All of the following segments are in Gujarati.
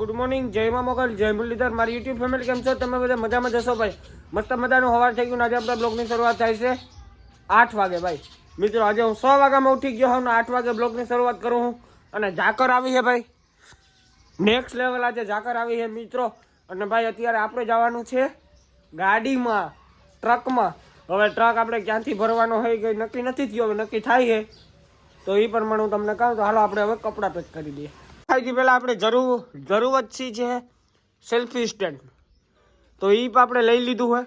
ગુડ મોર્નિંગ, જય મા મોગલ, જય મુરલીધર. મારી યુટ્યુબ ફેમિલી કેમ છો? તમે બધા મજામાં જશો ભાઈ. મસ્ત મજાનું સવાર થઈ ગયું. આજે આપણા બ્લોગની શરૂઆત થાય છે 8 વાગે ભાઈ. મિત્રો આજે હું 6 વાગ્યામાં ઉઠી ગયો હું, 8 વાગે બ્લોગની શરૂઆત કરું હું. અને ઝાકર આવી છે ભાઈ, નેક્સ્ટ લેવલ આજે ઝાકર આવી છે મિત્રો. અને ભાઈ અત્યારે આપણે જવાનું છે ગાડીમાં, ટ્રકમાં. હવે ટ્રક આપણે ક્યાંથી ભરવાનો હોય કંઈ નક્કી નથી થયો, હવે નક્કી થાય છે તો એ પ્રમાણે હું તમને કહું. તો હાલો આપણે હવે કપડાં પેક કરી દઈએ. સૌથી પહેલાં આપણે જરૂરત છે સેલ્ફી સ્ટેન્ડ, તો એ પણ આપણે લઈ લીધું હોય.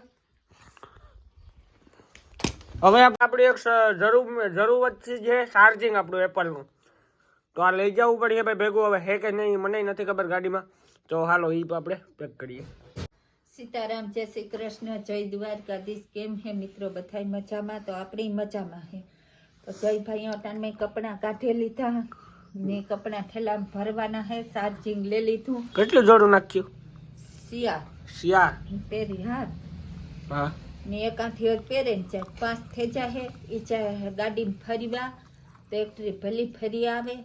હવે આપણે એક જરૂરત છે ચાર્જિંગ આપણું એપલનું, તો આ લઈ જવું પડે ભાઈ ભેગું. હવે હે કે નહીં મને નથી ખબર ગાડીમાં, તો હાલો એ પણ આપણે પેક કરીએ. સીતારામ, જય શ્રી કૃષ્ણ, જય દ્વારકાધીશ. કેમ હે મિત્રો? બધાય મજામાં? તો આપણે મજામાં હે. તો જય ભાઈ અટાણમાં કપડાં કાઢી લીધા ને કપડાં ઠેલામાં ભરવાના હે. ચાર્જિંગ લઈ લીધું. કેટલું જોડું નાખ્યું? શિયાર પહેરી હા ને એકાંથી પહેરે ને જાય 5 થઈ જાય. એ ગાડીમાં ફરવા તો એકટરી ભલી ફરી આવે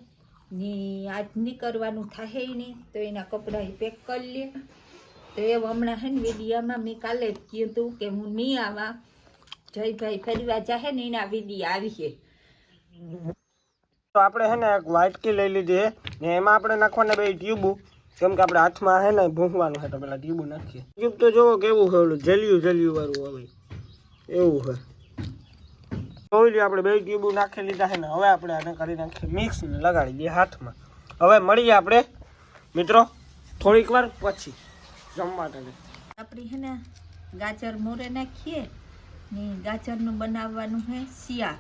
ને આજ નીકળવાનું થાય નહીં, તો એના કપડાં પેક કરી લે. તો એ હમણાં હે ને વિડીયામાં મેં કાલે જ કીધું કે હું નહીં આવા, જયભાઈ ફરવા જાહે ને એના વિડીયા આવી છે. તો આપણે હે ને એક વ્હાઈટ કી લઈ લીધી ને એમાં આપણે નાખવાના બે ટ્યુબો, કેમ કે આપણે હાથમાં હે ને ભૂંકવાનું છે, તો પેલા ટ્યુબો નાખીએ. ટ્યુબ તો જોવો કેવું છે, ઓલું જલ્યું વાળું આવે એવું છે. જોઈ લ્યો આપણે બે ટ્યુબો નાખી લીધા છે ને હવે આપણે આને કરી નાખીએ મિક્સ ને લગાડી દઈએ હાથમાં. હવે મળીએ આપણે મિત્રો થોડીક વાર પછી જમવા ટાણે. આપણે હે ને ગાજર મોરે નાખીએ ને ગાજરનું બનાવવાનું છે શિયાર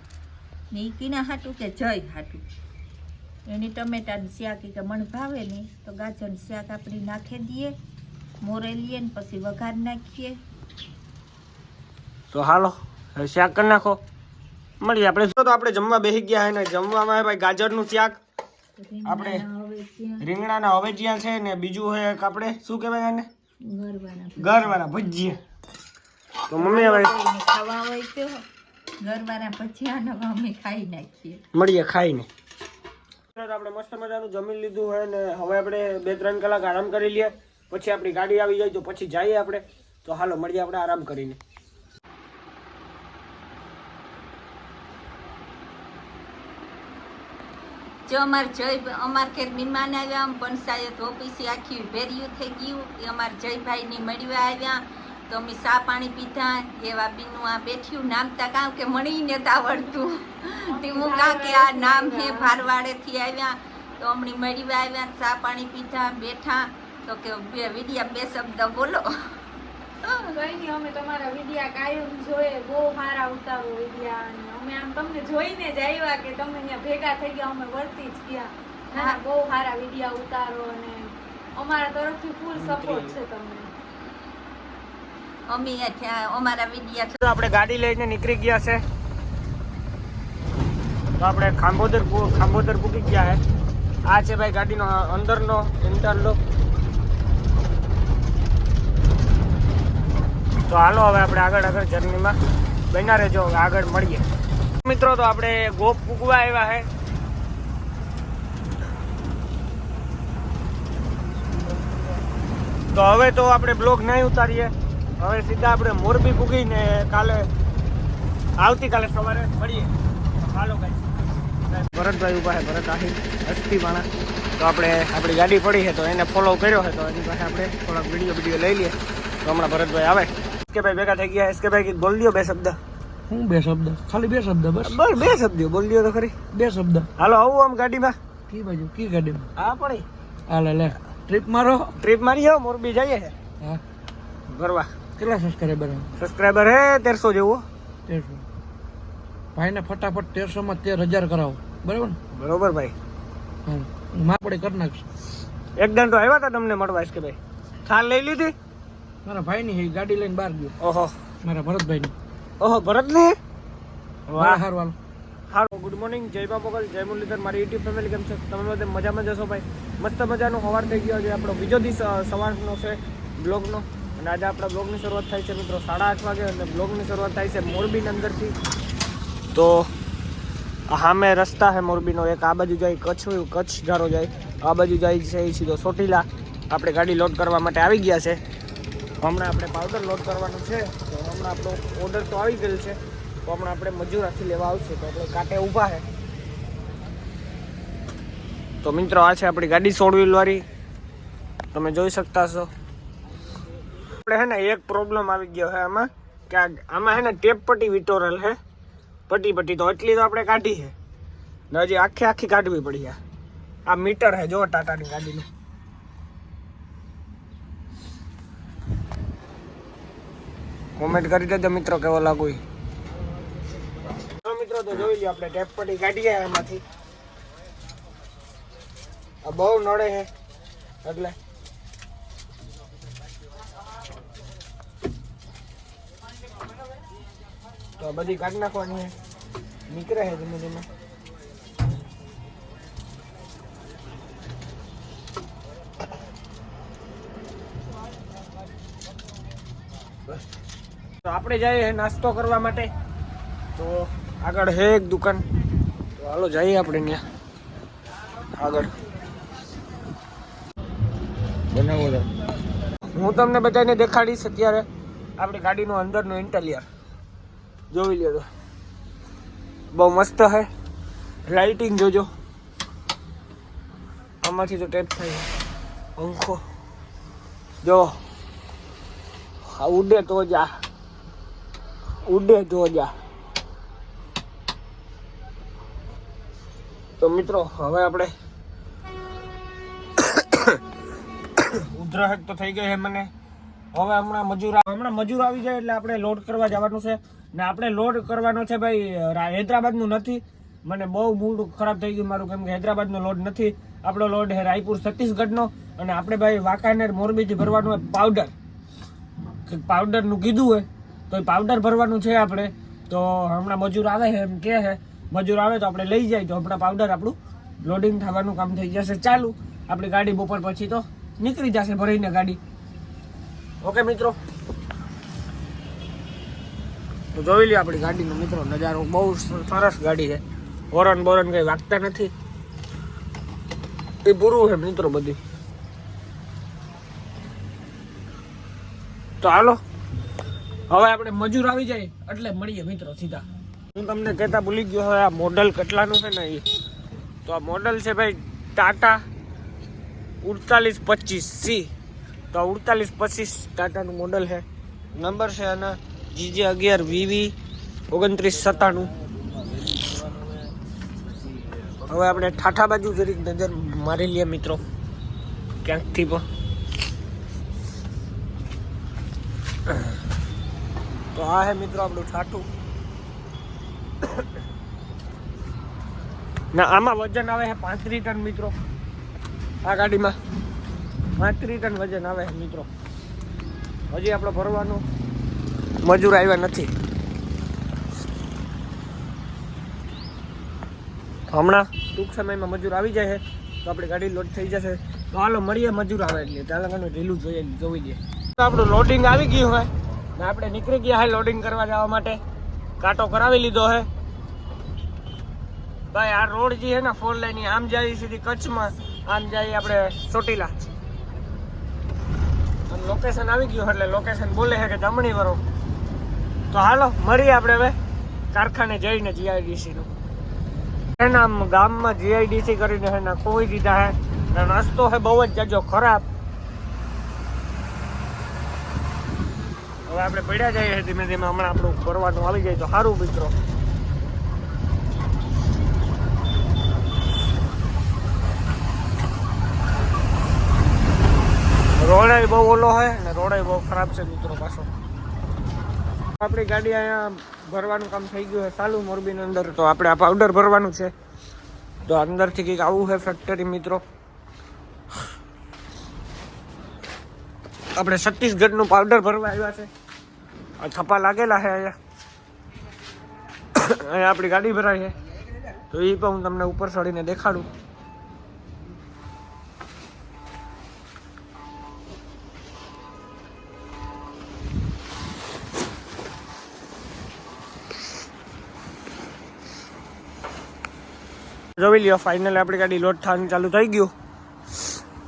ને એ કીના હાટું કે જય હાટું. એની ટમેટાની શાક કે મણ ભાવે ને તો ગાજરનું શાક આપણે નાખી દઈએ, મોરે લઈએ ને પછી વઘાર નાખીએ. તો હાલો હવે શાક કરી નાખો, મળીએ આપણે. તો આપણે જમવા બેસી ગયા છે ને જમવામાં ભાઈ ગાજરનું શાક, આપણે રીંગણાના હવેજીયા છે ને બીજું છે એક આપણે શું કહેવાય આને ગરવાના ભજીયા. તો મમ્મી હવે ખાવા હોય તો ગરવાના ભજીયાનો અમે ખાઈ નાખીએ. મળીએ ખાઈને. આપણે મસ્ત મજાનું જમી લીધું હોય ને હવે આપણે 2-3 કલાક આરામ કરી લઈએ, પછી આપણી ગાડી આવી જાય તો પછી જઈએ આપણે. તો હાલો મળીએ આપણે આરામ કરીને. જો અમાર ખેત મહેમાન આવ્યા, આમ પંચાયત ઓફિસે આખી ભેર્યું થઈ ગયું. એ અમાર જયભાઈની મળવા આવ્યા તો અમે ચા પાણી પીધા. એવા બીનું આ બેઠ્યું નામતા કાં કે મણીને જ આવડતું તેવું કાં કે આ નામ હે ભારવાડેથી આવ્યા તો હમણાં મળવા આવ્યા, ચા પાણી પીધા, બેઠા. તો કે વિડિયા 2 શબ્દ બોલો. કઈ નહીં, અમે તમારા વિડિયા કાયમ જોઈએ, બહુ સારા ઉતારો વિડિયા. અને અમે આમ તમને જોઈને જ આવ્યા કે તમે અહીંયા ભેગા થઈ ગયા, અમે વર્તી જ ગયા. ના બહુ સારા વિડિયા ઉતારો અને અમારા તરફથી ફૂલ સપોર્ટ છે તમને. અમે અમારા વિડિયા આપણે ગાડી લઈને નીકળી ગયા છે, તો આપણે ખાંભોદર પૂકી ગયા છે. આ છે ભાઈ ગાડીનો અંદરનો ઇન્ટરલોક. તો હાલો હવે આપણે આગળ જર્નીમાં બન્યા રહેજો, આગળ મળીએ મિત્રો. તો આપણે ગોપ પૂગવા આવ્યા છે. તો હવે તો આપણે બ્લોગ નહીં ઉતારીએ, હવે સીધા આપણે મોરબી પૂગીને આવતીકાલે સવારે મળીએ. હાલો ભાઈ. ભરતભાઈ ઉભા છે, ભરત આહી હસ્તીવાળા. તો આપણે આપણી ગાડી પડી છે તો એને ફોલો કર્યો છે, તો એની પાસે આપણે થોડાક વિડીયો લઈ લઈએ. તો હમણાં ભરતભાઈ આવે. કે ભાઈ ભેગા થઈ ગયા. કે ભાઈ બોલ દો 2 શબ્દ. હું 2 શબ્દ? ખાલી 2 શબ્દ બસ? બસ 2 શબ્દ બોલ દો તો ખરી. 2 શબ્દ. હાલો આવું આમ ગાડીમાં. કી બાજુ? કી ગાડીમાં? હા પડી. હાલે લે ટ્રીપ મારો. ટ્રીપ મારી જાઓ, મોરબી જઈએ છે. હા ભરવા. કેટલા સબસ્ક્રાઈબર હે 1300 જેવું. 1300. ભાઈને ફટાફટ 1300 માં 13000 કરાવો, બરાબર ને? બરોબર ભાઈ. હા માં પડે કરી નાખશું. એક દન તો આવ્યા હતા તમને મળવા. કે ભાઈ થાલ લઈ લીધી? મારા ભાઈની ગાડી લઈને બહાર ગયો. ઓહો, મારા ભરતભાઈની. ઓહો ભરત ને. વાહ હારું. હાલો ગુડ મોર્નિંગ, જય મા મોગલ, જય મુરલીધર. મારી યુટ્યુબ ફેમિલી કેમ છે? તમે બધા મજામાં જશો ભાઈ. મસ્ત મજાનું સવાર થઈ ગયો છે. આપણો બીજો દિવસ સવારનો છે બ્લોગનો. અને આજે આપણા બ્લોગની શરૂઆત થાય છે મિત્રો 8:30 વાગે, અને બ્લોગની શરૂઆત થાય છે મોરબીની અંદરથી. તો સામે રસ્તા છે મોરબીનો, એક આ બાજુ જાય કચ્છ ધારો જાય, આ બાજુ જાય છે સીધો ચોટીલા. આપણે ગાડી લોડ કરવા માટે આવી ગયા છે. હમણાં આપણે પાવડર લોડ કરવાનું છે. તો હમણાં આપણો ઓર્ડર તો આવી ગયેલ છે. તો હમણાં આપણે મજૂરાથી લેવા આવશે. તો આપણે કાંટે ઊભા છે. તો મિત્રો આ છે આપણી ગાડી 16 વ્હીલ વાળી, તમે જોઈ શકતા છો. આપણે હે ને એક પ્રોબ્લેમ આવી ગયો છે આમાં કે આમાં હે ને ટેપ પટ્ટી વિટોરલ છે. પટ્ટી તો એટલી તો આપણે કાઢી છે ને હજી આખી કાઢવી પડી. આ મીટર છે જો ટાટાની ગાડીનું. કોમેન્ટ કરી દેજો મિત્રો કેવો લાગુ. મિત્રો તો જોઈ લો આપણે ટેપ પટ્ટી કાઢીએ એમાંથી. આ બહુ નડે છે એટલે તો બધી કાઢી નાખવાની છે. નીકળે છે ધીમે ધીમે. તો આપણે જઈએ નાસ્તો કરવા માટે. તો આગળ છે એક દુકાન, તો હાલો જઈએ આપણે ત્યાં આગળ. બનાવો હું તમને બધાને દેખાડીશ અત્યારે આપણી ગાડીનું અંદરનું ઇન્ટેરિયર. જોઈ લ્યો તો બહુ મસ્ત છે. લાઇટિંગ જોજો, આમાંથી તો ટેપ થાય. પંખો જો ઉડે તો જા, ઉડે તો જા. તો મિત્રો હવે આપણે ઉધરસ તો થઈ ગઈ છે મને. હવે હમણાં મજૂર આવી જાય એટલે આપણે લોડ કરવા જવાનું છે. ને આપણે લોડ કરવાનો છે ભાઈ હૈદરાબાદનું નથી. મને બહુ મૂડ ખરાબ થઈ ગયું મારું, કેમ કે હૈદરાબાદનો લોડ નથી. આપણો લોડ છે રાયપુર છત્તીસગઢનો. અને આપણે ભાઈ વાંકાનેર મોરબીથી ભરવાનું હોય પાવડર. પાવડરનું કીધું હોય તો એ પાવડર ભરવાનું છે આપણે. તો હમણાં મજૂર આવે છે એમ કે છે, મજૂર આવે તો આપણે લઈ જાય તો હમણાં પાવડર આપણું લોડિંગ થવાનું કામ થઈ જશે ચાલુ. આપણી ગાડી બપોર પછી તો નીકળી જશે ભરીને ગાડી. ઓકે મિત્રો, તો જોઈ લે આપણી ગાડીનો મિત્રો નજારો. બહુ સરસ ગાડી છે. હોરન બોરન કંઈ વાગતા નથી. એ પૂરું છે મિત્રો બધી. તો હાલો હવે આપણે મજૂર આવી જાય એટલે મળીએ મિત્રો સીધા. હું તમને કહેતા ભૂલી ગયો હવે આ મોડલ કેટલાનું છે ને એ. તો આ મોડલ છે ભાઈ ટાટા 4825C. તો 4825 ટાટાનું મોડલ છે. નંબર છે આના GJ11VV 2997. હવે આપણે ઠાઠા બાજુ જરીક નજર મારી લઈએ મિત્રો ક્યાંકથી પણ. તો આ હે મિત્રો આપણું ઠાઠું. ના આમાં વજન આવે છે 35 ટન મિત્રો. આ ગાડીમાં 35 ટન વજન આવે છે મિત્રો. હજી આપણે ભરવાનું મજૂર આવ્યા નથી. હમણાં ટૂંક સમયમાં મજૂર આવી જાય છે તો આપણી ગાડી લોડ થઈ જશે. તો હાલો મળીએ મજૂર આવે એટલે. ચાલો ઢીલું જોઈ દઈએ. આપણું લોડિંગ આવી ગયું હોય ને આપણે નીકળી ગયા હે લોડિંગ કરવા જવા માટે. કાંટો કરાવી લીધો હે ભાઈ. આ રોડ જે છે ને 4 લાઈન આમ જાય સીધી કચ્છમાં, આમ જાય આપણે ચોટીલા. લોકેશન આવી ગયું એટલે લોકેશન બોલે છે કે જમણી વરો. તો હાલો મળીએ આપણે હવે કારખાને જઈને GIDC નું. એના ગામમાં GIDC કરીને એના કોઈ દીધા હે. રસ્તો છે બહુ જ જાજો ખરાબ. હવે આપણે પડ્યા જઈએ ધીમે ધીમે. હમણાં આપણું ભરવાનું આવી જાય તો સારું મિત્રો. રોડ બહુ ઓલો હોય ને રોડ બહુ ખરાબ છે મિત્રો પાછો. આપણી ગાડી અહીંયા ભરવાનું કામ થઈ ગયું છે ચાલુ મોરબીની અંદર. તો આપણે આ પાવડર ભરવાનું છે. તો અંદરથી કંઈક આવું છે ફેક્ટરી મિત્રો. આપણે છત્તીસગઢનું પાવડર ભરવા આવ્યા છે. આ થપ્પા લાગેલા છે અહીંયા. અહીંયા આપણી ગાડી ભરાય છે. તો એ પણ હું તમને ઉપર ચડીને દેખાડું. જોઈ લ્યો ફાઇનલ આપણી ગાડી લોડ થવાનું ચાલુ થઈ ગયું.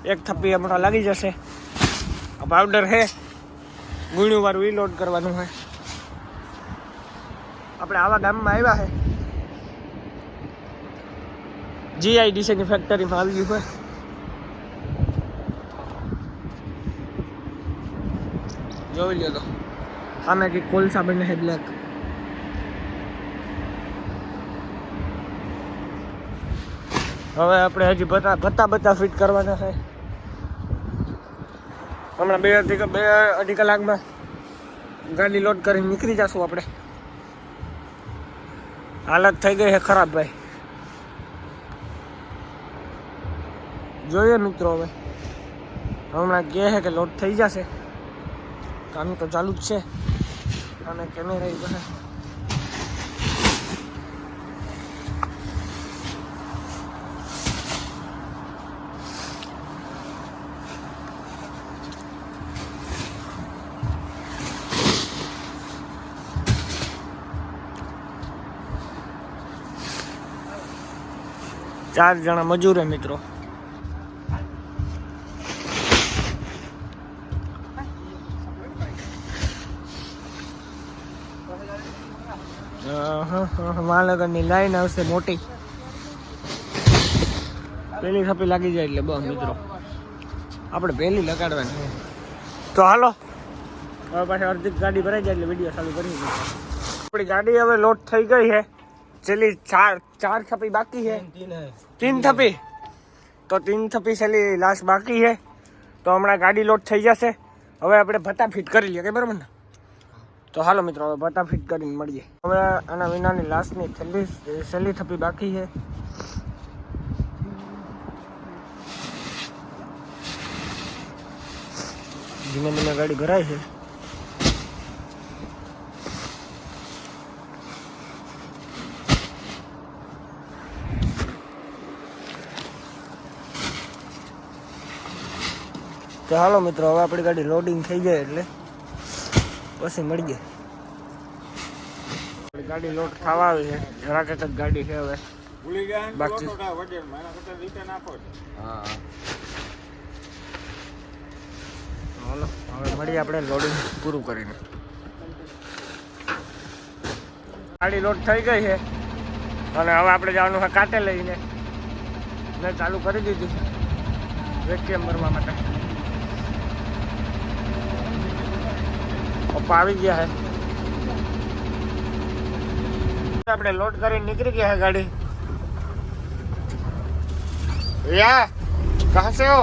એક થપ્પી હમણાં લાગી જશે. આ પાવડર છે, ગુણ્યું વાળું એ લોડ કરવાનું છે. આપણે આવા ગામમાં આવ્યા છે, GIDCની ફેક્ટરીમાં આવી ગયું છે. જોઈ લ્યો તો સામે કે કોલસા બને છે બ્લેક. હવે આપણે હજી ભત્તા ફિટ કરવાના છે. હમણાં બે અઢી કલાકમાં ગાડી લોડ કરીને નીકળી જશું આપણે. હાલત થઈ ગઈ છે ખરાબ ભાઈ. જોઈએ મિત્રો હવે હમણાં કહે છે કે લોડ થઈ જશે. કામ તો ચાલુ જ છે અને કેમેરા બને. ચાર જણા મજૂર હે મિત્રો. મહાનગરની લાઈન આવશે મોટી. પેલી થપ્પી લાગી જાય એટલે બસ મિત્રો આપણે પહેલી લગાડવાની છે. તો હાલો હવે પાછી અડધી ગાડી ભરાઈ જાય એટલે વિડીયો ચાલુ કરી દઈએ. આપણી ગાડી હવે લોડ થઈ ગઈ છે. છેલ્લી ચાર થપ્પી બાકી છે. तीन थप्पी तो 3 थप्पी छेल्ली लास्ट बाकी है. तो हमણાં गाड़ी लोड થઈ જશે. હવે આપણે ભત્તા ફિટ કરી લઈએ કે બરાબર ને. તો હાલો મિત્રો હવે ભત્તા ફિટ કરીને મળીએ. હવે આના વિનાની લાસ્ટની છેલ્લી થપ્પી બાકી છે. ધીમે ધીમે ગાડી ભરાય છે. તો હાલો મિત્રો હવે આપણી ગાડી લોડિંગ થઈ જાય એટલે પછી મળીએ. ગાડી લોડ થવા આવી છે. જરાક જ ગાડી છે હવે બાકી. હાલો હવે મળીએ આપણે લોડિંગ પૂરું કરીને. ગાડી લોડ થઈ ગઈ છે અને હવે આપણે જવાનું છે કાંટે લઈને. મેં ચાલુ કરી દીધી વેક્યુમ ભરવા માટે. પપ્પા આવી ગયા है. આપણે લોડ કરીને નીકળી ગયા है गाड़ी. भैया कहाँ से हो?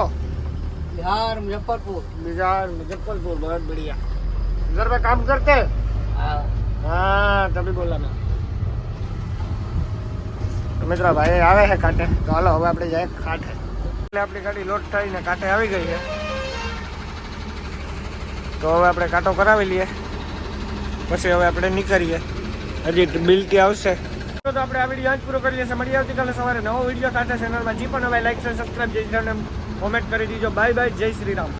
बिहार मुजफ्फरपुर. बिहार मुजफ्फरपुर. बहुत बढ़िया. इधर पे काम करते हैं? हाँ तभी बोला मैं. तो मित्रों भाई આવે है કાંઠે. તો હાલો હવે આપણે જાય કાંઠે. એટલે આપણી ગાડી લોડ થઈને કાંઠે આવી ગઈ છે. તો હવે આપણે કાંટો કરાવી લઈએ પછી હવે આપણે નીકળીએ. હજી બિલટી આવશે. તો આપણે આ વિડીયો જ પૂરો કરી લઈએ. મળીએ આવતીકાલે સવારે નવો વિડીયો સાથે. ચેનલમાં જે પણ હવે લાઈક સબસ્ક્રાઈબ જય શ્રી રામ કોમેન્ટ કરી દીજો. Bye bye. જય શ્રી રામ.